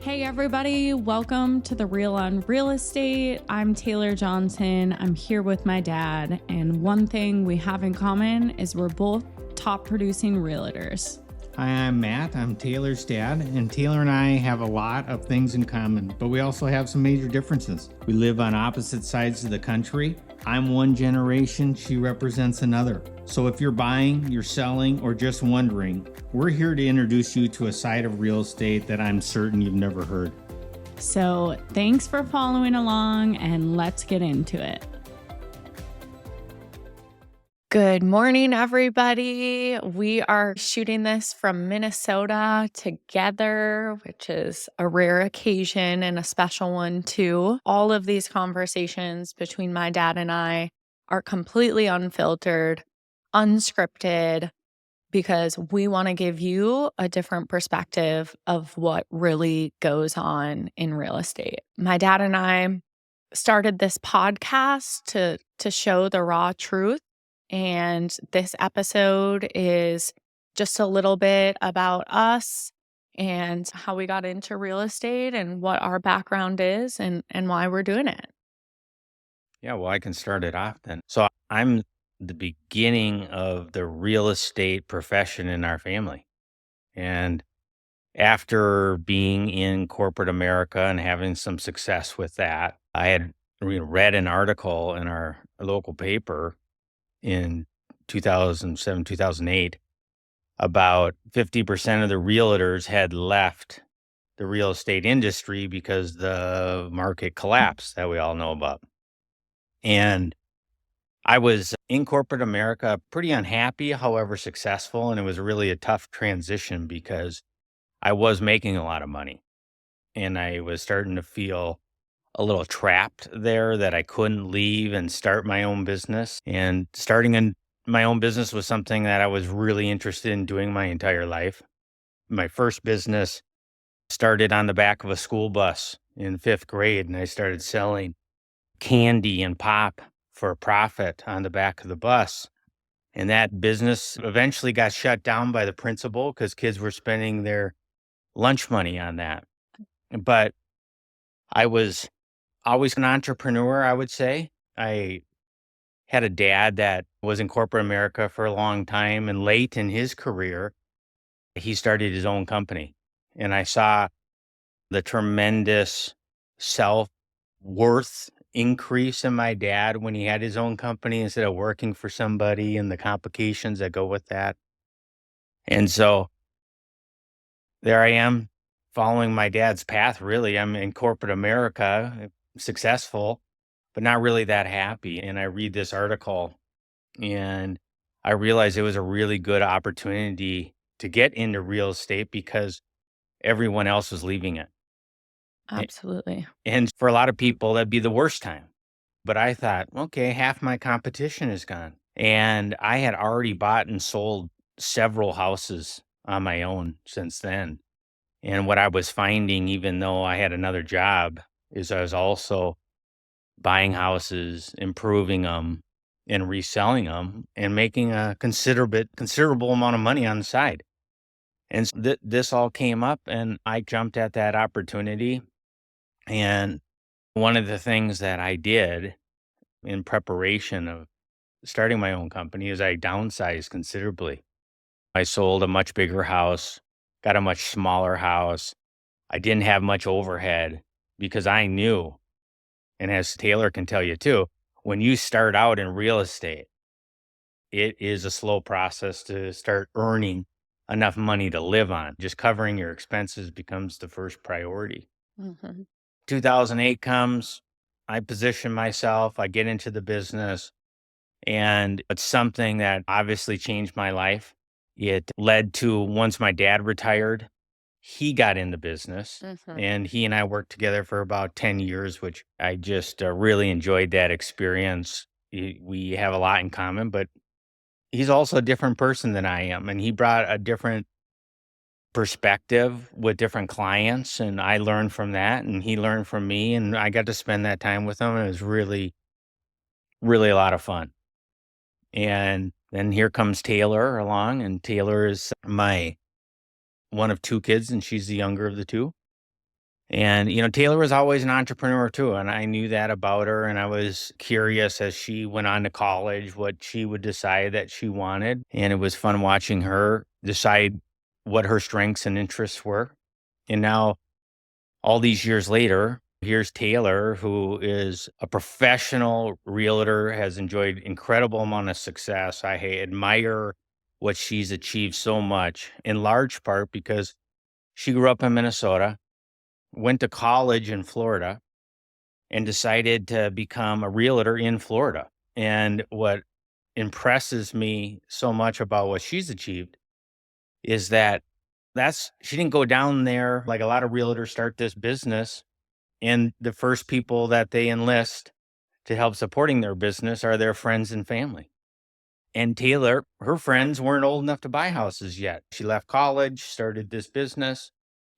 Hey everybody, welcome to The Real on Real Estate. I'm Taylor Johnson. I'm here with my dad, and one thing we have in common is we're both top producing realtors. Hi, I'm Matt. I'm Taylor's dad, and Taylor and I have a lot of things in common, but we also have some major differences. We live on opposite sides of the country. I'm one generation, she represents another. So if you're buying, you're selling, or just wondering, we're here to introduce you to a side of real estate that I'm certain you've never heard. So thanks for following along, and let's get into it. Good morning, everybody. We are shooting this from Minnesota together, which is a rare occasion and a special one too. All of these conversations between my dad and I are completely unfiltered, unscripted, because we want to give you a different perspective of what really goes on in real estate. My dad and I started this podcast to show the raw truth. And this episode is just a little bit about us and how we got into real estate and what our background is and why we're doing it. Yeah, well, I can start it off then. So I'm the beginning of the real estate profession in our family. And after being in corporate America and having some success with that, I had read an article in our local paper in 2007, 2008 about 50% of the realtors had left the real estate industry because the market collapsed that we all know about. And I was in corporate America, pretty unhappy, however successful, and it was really a tough transition because I was making a lot of money, and I was starting to feel a little trapped there that I couldn't leave and start my own business. And my own business was something that I was really interested in doing my entire life. My first business started on the back of a school bus in 5th grade, and I started selling candy and pop for a profit on the back of the bus. And that business eventually got shut down by the principal because kids were spending their lunch money on that. But I was always an entrepreneur, I would say. I had a dad that was in corporate America for a long time, and late in his career, he started his own company. And I saw the tremendous self worth increase in my dad when he had his own company instead of working for somebody and the complications that go with that. And so there I am following my dad's path, really. I'm in corporate America, successful, but not really that happy. And I read this article and I realized it was a really good opportunity to get into real estate because everyone else was leaving it. Absolutely. And for a lot of people, that'd be the worst time. But I thought, okay, half my competition is gone. And I had already bought and sold several houses on my own since then. And what I was finding, even though I had another job, is I was also buying houses, improving them, and reselling them, and making a considerable amount of money on the side. And so this all came up, and I jumped at that opportunity. And one of the things that I did in preparation of starting my own company is I downsized considerably. I sold a much bigger house, got a much smaller house. I didn't have much overhead because I knew, and as Taylor can tell you too, when you start out in real estate, it is a slow process to start earning enough money to live on. Just covering your expenses becomes the first priority. Mm-hmm. 2008 comes, I position myself, I get into the business, and it's something that obviously changed my life. It led to once my dad retired, he got in the business, Mm-hmm. and he and I worked together for about 10 years, which I just really enjoyed that experience. We have a lot in common, but he's also a different person than I am, and he brought a different perspective with different clients, and I learned from that, and he learned from me, and I got to spend that time with him, and it was really, really a lot of fun. And then here comes Taylor along, and Taylor is my one of 2 kids, and she's the younger of the 2. And, Taylor was always an entrepreneur too. And I knew that about her. And I was curious as she went on to college what she would decide that she wanted. And it was fun watching her decide what her strengths and interests were. And now, all these years later, here's Taylor, who is a professional realtor, has enjoyed incredible amount of success. I admire what she's achieved so much, in large part because she grew up in Minnesota, went to college in Florida, and decided to become a realtor in Florida. And what impresses me so much about what she's achieved is that she didn't go down there like a lot of realtors start this business, and the first people that they enlist to help supporting their business are their friends and family. And Taylor, her friends weren't old enough to buy houses yet. She left college, started this business.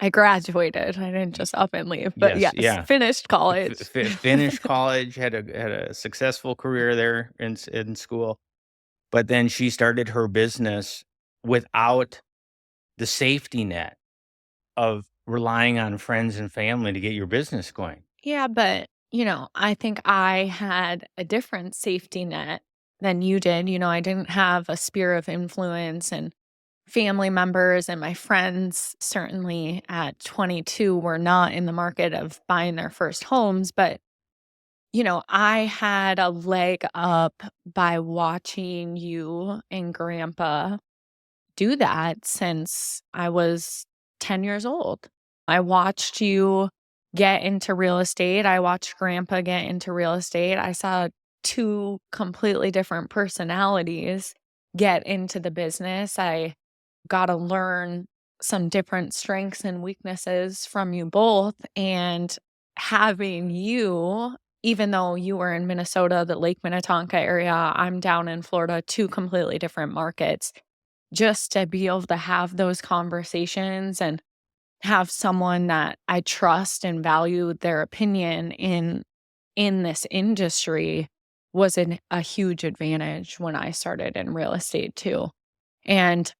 I graduated. I didn't just up and leave, but Yes, yes, yeah. finished college. Finished college, had a successful career there in school. But then she started her business without the safety net of relying on friends and family to get your business going. Yeah, but, I think I had a different safety net than you did. I didn't have a sphere of influence and family members, and my friends certainly at 22 were not in the market of buying their first homes. But, I had a leg up by watching you and grandpa do that since I was 10 years old. I watched you get into real estate. I watched grandpa get into real estate. I saw two completely different personalities get into the business. I got to learn some different strengths and weaknesses from you both. And having you, even though you were in Minnesota, the Lake Minnetonka area, I'm down in Florida, two completely different markets, just to be able to have those conversations and have someone that I trust and value their opinion in this industry was a huge advantage when I started in real estate too. And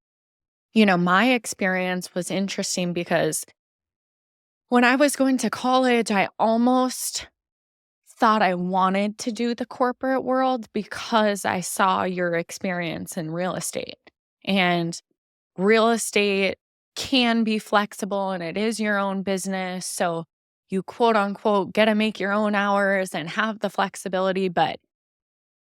my experience was interesting because when I was going to college, I almost thought I wanted to do the corporate world because I saw your experience in real estate. And real estate can be flexible and it is your own business. So you quote unquote get to make your own hours and have the flexibility, but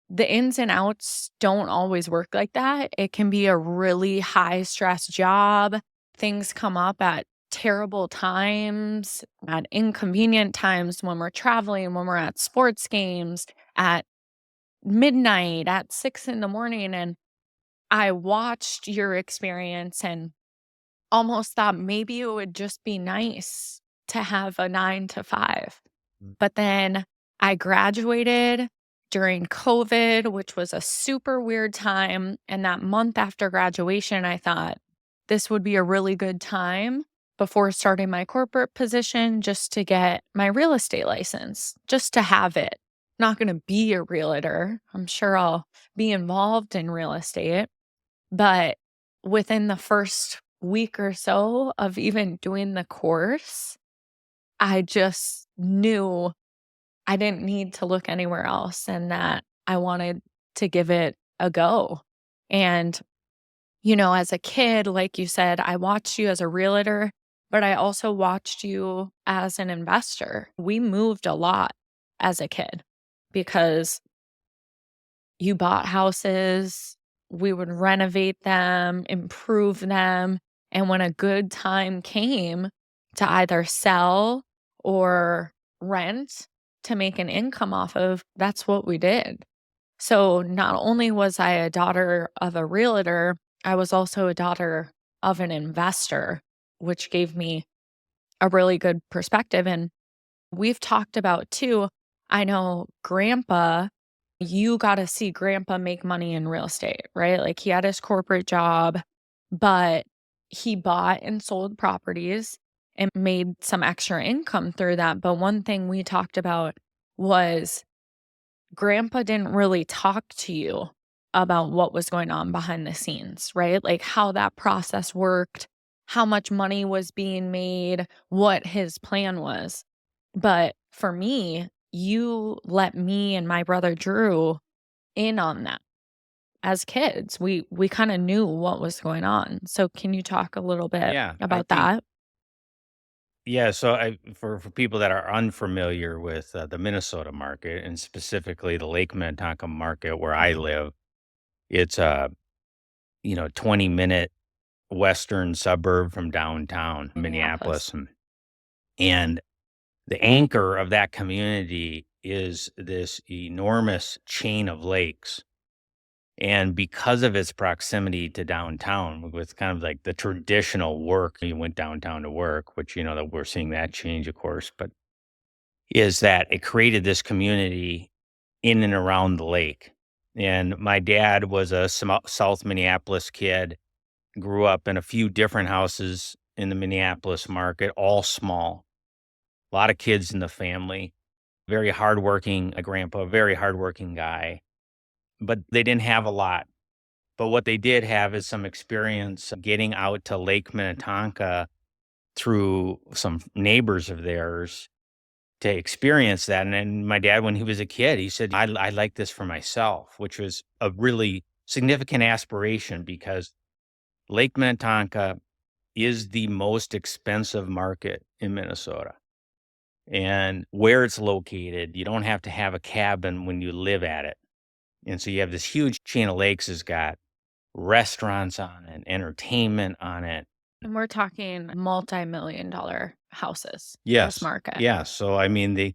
the ins and outs don't always work like that. It can be a really high stress job. Things come up at terrible times, at inconvenient times when we're traveling, when we're at sports games, at midnight, at 6 in the morning. And I watched your experience and almost thought maybe it would just be nice to have a 9 to 5. But then I graduated during COVID, which was a super weird time. And that month after graduation, I thought this would be a really good time before starting my corporate position just to get my real estate license, just to have it. Not going to be a realtor. I'm sure I'll be involved in real estate. But within the first week or so of even doing the course, I just knew I didn't need to look anywhere else and that I wanted to give it a go. And, as a kid, like you said, I watched you as a realtor, but I also watched you as an investor. We moved a lot as a kid because you bought houses, we would renovate them, improve them. And when a good time came to either sell or rent to make an income off of, that's what we did. So not only was I a daughter of a realtor, I was also a daughter of an investor, which gave me a really good perspective. And we've talked about too, I know grandpa, you got to see grandpa make money in real estate, right? Like he had his corporate job, but he bought and sold properties and made some extra income through that. But one thing we talked about was grandpa didn't really talk to you about what was going on behind the scenes, right? Like how that process worked, how much money was being made, what his plan was. But for me, you let me and my brother Drew in on that. As kids, we kinda knew what was going on. So can you talk a little bit Yeah, I about think that? yeah, so for people that are unfamiliar with, the Minnesota market and specifically the Lake Minnetonka market where I live, it's a, 20-minute western suburb from downtown Minneapolis. Minneapolis, and the anchor of that community is this enormous chain of lakes. And because of its proximity to downtown, with kind of like the traditional work, you went downtown to work, which, that we're seeing that change, of course, but is that it created this community in and around the lake. And my dad was a South Minneapolis kid, grew up in a few different houses in the Minneapolis market, all small, a lot of kids in the family, very hardworking, a grandpa, very hardworking guy, but they didn't have a lot. But what they did have is some experience getting out to Lake Minnetonka through some neighbors of theirs to experience that. And then my dad, when he was a kid, he said, I like this for myself, which was a really significant aspiration because Lake Minnetonka is the most expensive market in Minnesota. And where it's located, you don't have to have a cabin when you live at it. And so you have this huge chain of lakes has got restaurants on it, entertainment on it. And we're talking multi-million dollar houses, this Yes. market. Yeah. So, I mean,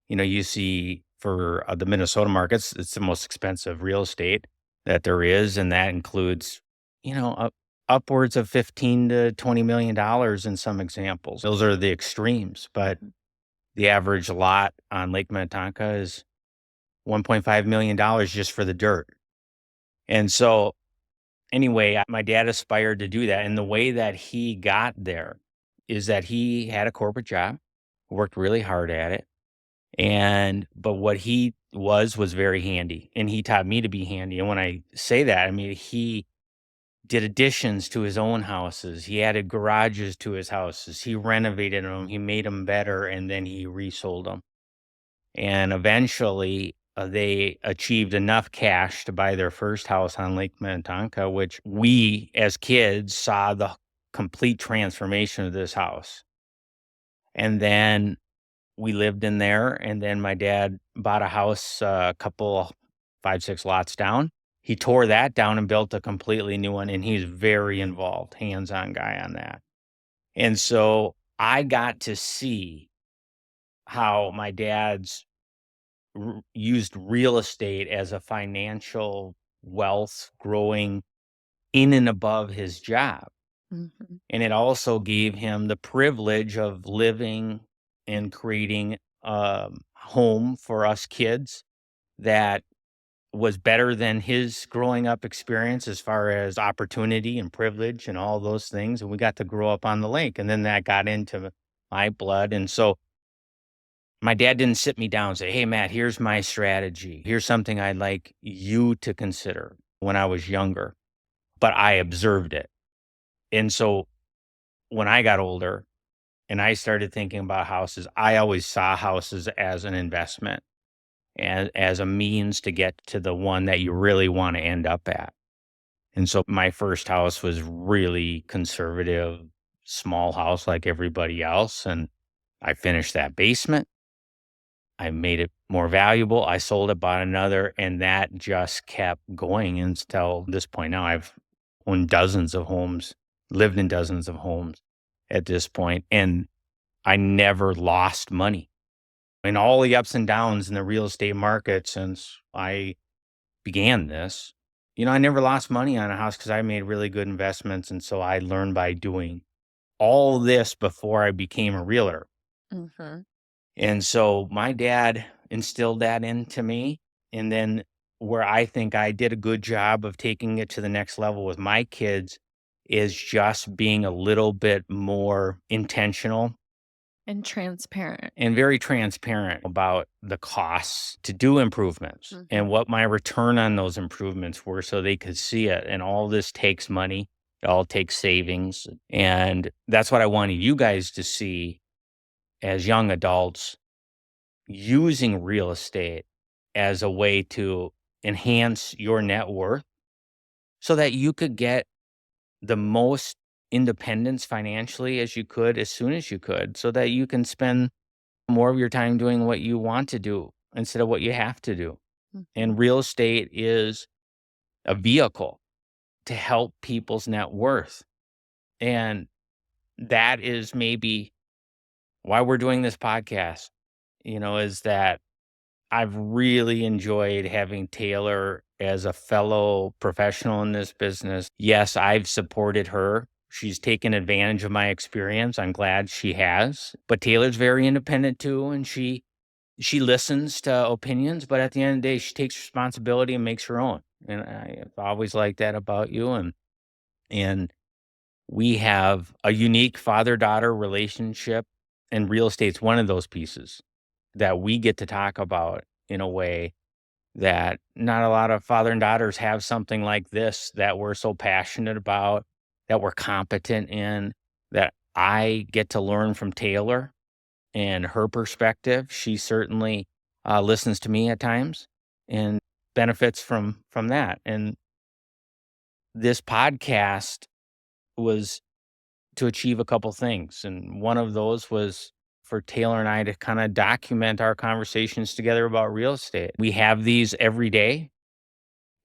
you see for the Minnesota markets, it's the most expensive real estate that there is. And that includes, upwards of 15 to $20 million in some examples. Those are the extremes. But the average lot on Lake Minnetonka is $1.5 million just for the dirt. And so, anyway, my dad aspired to do that, and the way that he got there is that he had a corporate job, worked really hard at it, but what he was very handy, and he taught me to be handy, and when I say that, I mean, he did additions to his own houses, he added garages to his houses, he renovated them, he made them better, and then he resold them. And eventually, they achieved enough cash to buy their first house on Lake Minnetonka, which we as kids saw the complete transformation of this house. And then we lived in there. And then my dad bought a house a couple, 5, 6 lots down. He tore that down and built a completely new one. And he's very involved, hands on guy on that. And so I got to see how my dad's used real estate as a financial wealth growing in and above his job. Mhm. And it also gave him the privilege of living and creating a home for us kids that was better than his growing up experience as far as opportunity and privilege and all those things. And we got to grow up on the lake. And then that got into my blood. And so my dad didn't sit me down and say, "Hey, Matt, here's my strategy. Here's something I'd like you to consider," when I was younger, but I observed it. And so when I got older and I started thinking about houses, I always saw houses as an investment and as a means to get to the one that you really want to end up at. And so my first house was really conservative, small house like everybody else. And I finished that basement. I made it more valuable. I sold it, bought another, and that just kept going until this point. Now I've owned dozens of homes, lived in dozens of homes at this point, and I never lost money. In all the ups and downs in the real estate market since I began this, I never lost money on a house because I made really good investments. And so I learned by doing all this before I became a realtor. Mhm. And so my dad instilled that into me. And then where I think I did a good job of taking it to the next level with my kids is just being a little bit more intentional And transparent. and very transparent about the costs to do improvements and Mhm. what my return on those improvements were so they could see it. And all this takes money. It all takes savings. And that's what I wanted you guys to see as young adults, using real estate as a way to enhance your net worth so that you could get the most independence financially as you could as soon as you could, so that you can spend more of your time doing what you want to do instead of what you have to do. Mhm. And real estate is a vehicle to help people's net worth. And that is maybe why we're doing this podcast, is that I've really enjoyed having Taylor as a fellow professional in this business. Yes, I've supported her. She's taken advantage of my experience. I'm glad she has. But Taylor's very independent too, and she listens to opinions, but at the end of the day, she takes responsibility and makes her own. And I've always liked that about you. And we have a unique father-daughter relationship, and real estate's one of those pieces that we get to talk about in a way that not a lot of father and daughters have something like this that we're so passionate about, that we're competent in, that I get to learn from Taylor and her perspective. She certainly listens to me at times and benefits from that. And this podcast was to achieve a couple things. And one of those was for Taylor and I to kind of document our conversations together about real estate. We have these every day,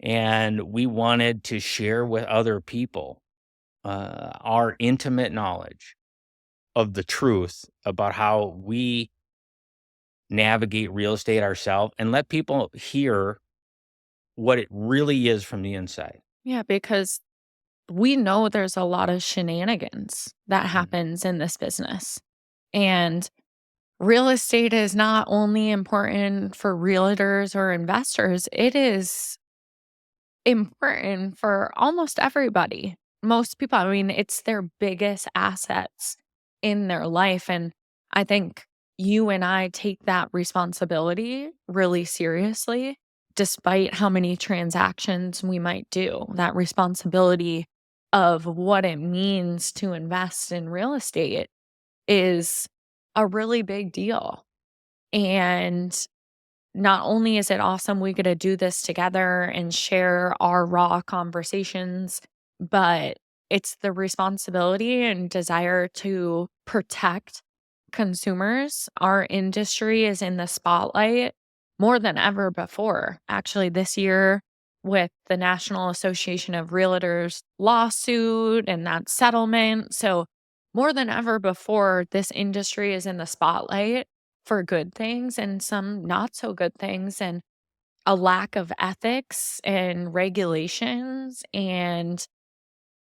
and we wanted to share with other people our intimate knowledge of the truth about how we navigate real estate ourselves and let people hear what it really is from the inside. Yeah, because we know there's a lot of shenanigans that Mhm. happens in this business. And real estate is not only important for realtors or investors, it is important for almost everybody. Most people, I mean, it's their biggest assets in their life. And I think you and I take that responsibility really seriously, despite how many transactions we might do. That responsibility of what it means to invest in real estate is a really big deal. And not only is it awesome we get to do this together and share our raw conversations, but it's the responsibility and desire to protect consumers. Our industry is in the spotlight more than ever before. Actually, this year, with the National Association of Realtors lawsuit and that settlement. So, more than ever before, this industry is in the spotlight for good things and some not so good things, and a lack of ethics and regulations. And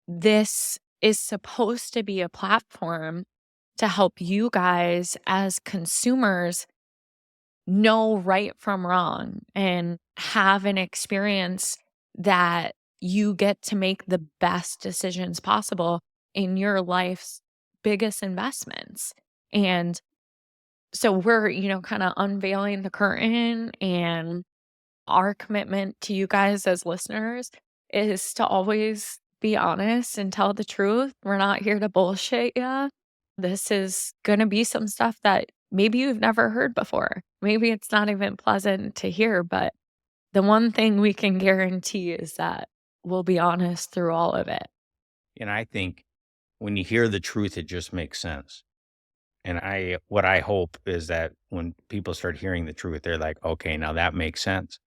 this is supposed to be a platform to help you guys as consumers know right from wrong and have an experience that you get to make the best decisions possible in your life's biggest investments. And so we're, kind of unveiling the curtain, and our commitment to you guys as listeners is to always be honest and tell the truth. We're not here to bullshit ya. This is going to be some stuff that maybe you've never heard before. Maybe it's not even pleasant to hear, but the one thing we can guarantee is that we'll be honest through all of it. And I think when you hear the truth, it just makes sense. And what I hope is that when people start hearing the truth, they're like, okay, now that makes sense,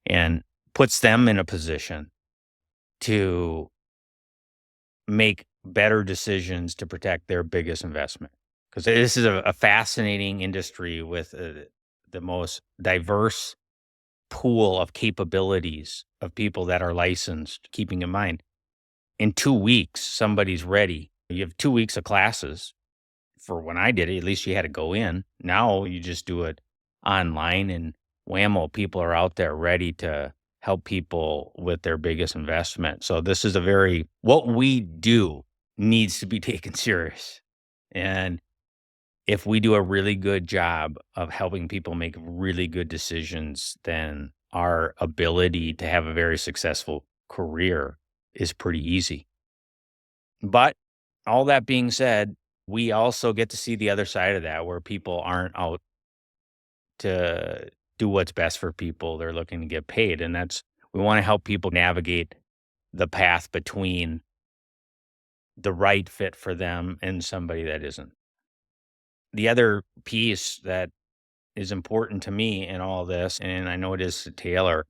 and puts them in a position to make better decisions to protect their biggest investment. Because this is a fascinating industry with the most diverse pool of capabilities of people that are licensed, keeping in mind, in 2 weeks, somebody's ready. You have 2 weeks of classes. For when I did it, at least you had to go in. Now you just do it online, and whammo, people are out there ready to help people with their biggest investment. So this is what we do needs to be taken serious. And if we do a really good job of helping people make really good decisions, then our ability to have a very successful career is pretty easy. But all that being said, we also get to see the other side of that where people aren't out to do what's best for people. They're looking to get paid. And we want to help people navigate the path between the right fit for them and somebody that isn't. The other piece that is important to me in all this, and I know it is to Taylor,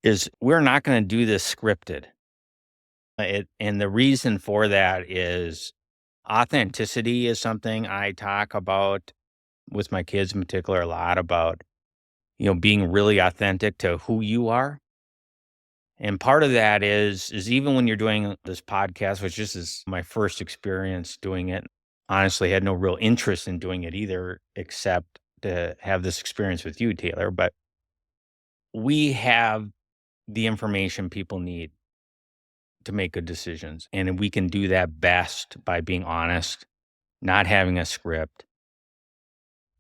is we're not going to do this scripted. And the reason for that is authenticity is something I talk about with my kids in particular a lot about, being really authentic to who you are. And part of that is even when you're doing this podcast, which this is my first experience doing it, honestly had no real interest in doing it either, except to have this experience with you, Taylor. But we have the information people need to make good decisions. And we can do that best by being honest, not having a script,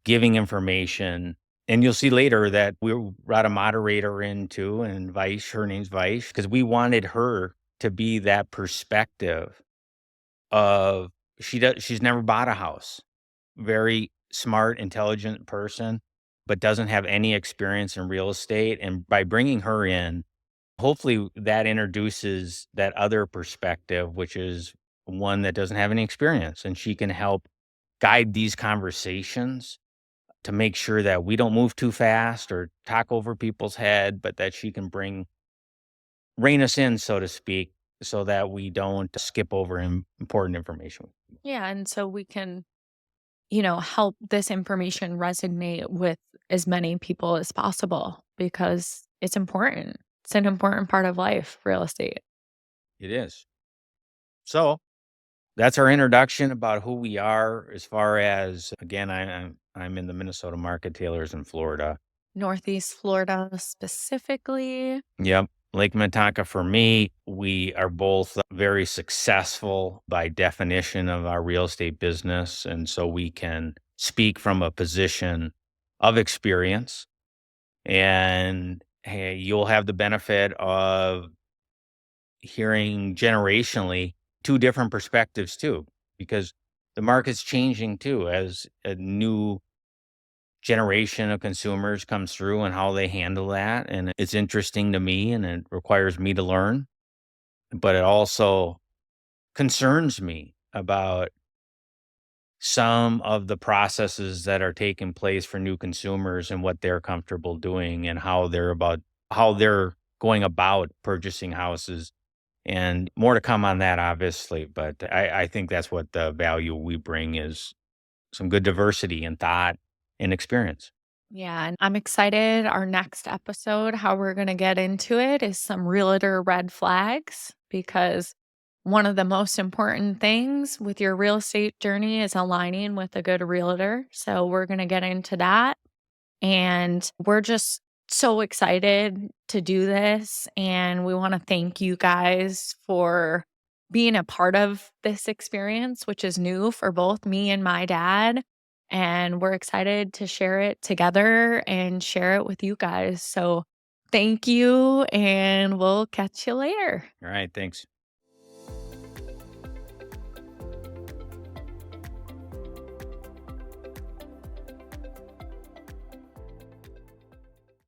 giving information. And you'll see later that we brought a moderator in too, and Vaish, her name's Vaish, because we wanted her to be that perspective of she's never bought a house. Very smart, intelligent person, but doesn't have any experience in real estate. And by bringing her in, hopefully that introduces that other perspective, which is one that doesn't have any experience, and she can help guide these conversations to make sure that we don't move too fast or talk over people's head, but that she can rein us in, so to speak, so that we don't skip over important information. Yeah. And so we can, help this information resonate with as many people as possible because it's important. It's an important part of life, real estate. It is. So that's our introduction about who we are. As far as again, I'm in the Minnesota market. Taylor's in Florida. Northeast Florida specifically. Yep. Lake Minnetonka for me, we are both very successful by definition of our real estate business. And so we can speak from a position of experience. And hey, you'll have the benefit of hearing generationally 2 different perspectives too, because the market's changing too as a new generation of consumers comes through and how they handle that. And it's interesting to me and it requires me to learn, but it also concerns me about some of the processes that are taking place for new consumers and what they're comfortable doing and how they're going about purchasing houses. And more to come on that, obviously. But I think that's what the value we bring is some good diversity in thought and experience. Yeah, and I'm excited. Our next episode, how we're going to get into it, is some realtor red flags because one of the most important things with your real estate journey is aligning with a good realtor. So we're going to get into that. And we're just so excited to do this. And we want to thank you guys for being a part of this experience, which is new for both me and my dad. And we're excited to share it together and share it with you guys. So thank you, and we'll catch you later. All right. Thanks.